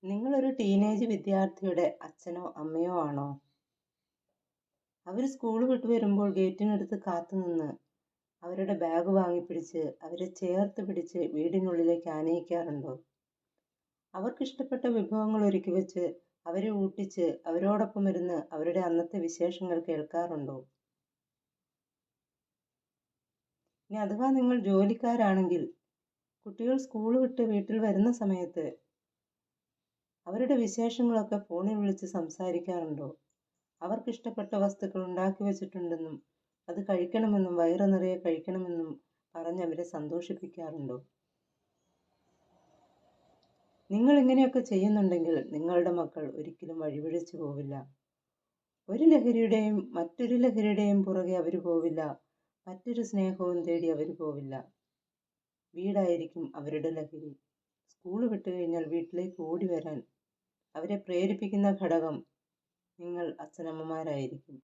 നിങ്ങളൊരു ടീനേജ് വിദ്യാർത്ഥിയുടെ അച്ഛനോ അമ്മയോ ആണോ? അവർ സ്കൂൾ വിട്ട് വരുമ്പോൾ ഗേറ്റിനടുത്ത് കാത്തുനിന്ന് അവരുടെ ബാഗ് വാങ്ങിപ്പിടിച്ച് അവരെ ചേർത്ത് പിടിച്ച് വീടിനുള്ളിലേക്ക് ആനയിക്കാറുണ്ടോ? അവർക്കിഷ്ടപ്പെട്ട വിഭവങ്ങൾ ഒരുക്കി വെച്ച് അവരെ ഊട്ടിച്ച് അവരോടൊപ്പം ഇരുന്ന് അവരുടെ അന്നത്തെ വിശേഷങ്ങൾ കേൾക്കാറുണ്ടോ? ഇനി അഥവാ നിങ്ങൾ ജോലിക്കാരാണെങ്കിൽ കുട്ടികൾ സ്കൂൾ വിട്ട് വീട്ടിൽ വരുന്ന സമയത്ത് അവരുടെ വിശേഷങ്ങളൊക്കെ ഫോണിൽ വിളിച്ച് സംസാരിക്കാറുണ്ടോ? അവർക്കിഷ്ടപ്പെട്ട വസ്തുക്കൾ ഉണ്ടാക്കി വെച്ചിട്ടുണ്ടെന്നും അത് കഴിക്കണമെന്നും വയറ് നിറയെ കഴിക്കണമെന്നും പറഞ്ഞ് അവരെ സന്തോഷിപ്പിക്കാറുണ്ടോ? നിങ്ങൾ ഇങ്ങനെയൊക്കെ ചെയ്യുന്നുണ്ടെങ്കിൽ നിങ്ങളുടെ മക്കൾ ഒരിക്കലും വഴിപിഴച്ചു പോവില്ല. ഒരു ലഹരിയുടെയും മറ്റൊരു ലഹരിയുടെയും പുറകെ അവർ പോവില്ല. മറ്റൊരു സ്നേഹവും തേടി അവർ പോവില്ല. വീടായിരിക്കും അവരുടെ ലഹരി. സ്കൂൾ വിട്ട് കഴിഞ്ഞാൽ വീട്ടിലേക്ക് ഓടി വരാൻ അവരെ പ്രേരിപ്പിക്കുന്ന ഘടകം നിങ്ങൾ അച്ഛനമ്മമാരായിരിക്കും.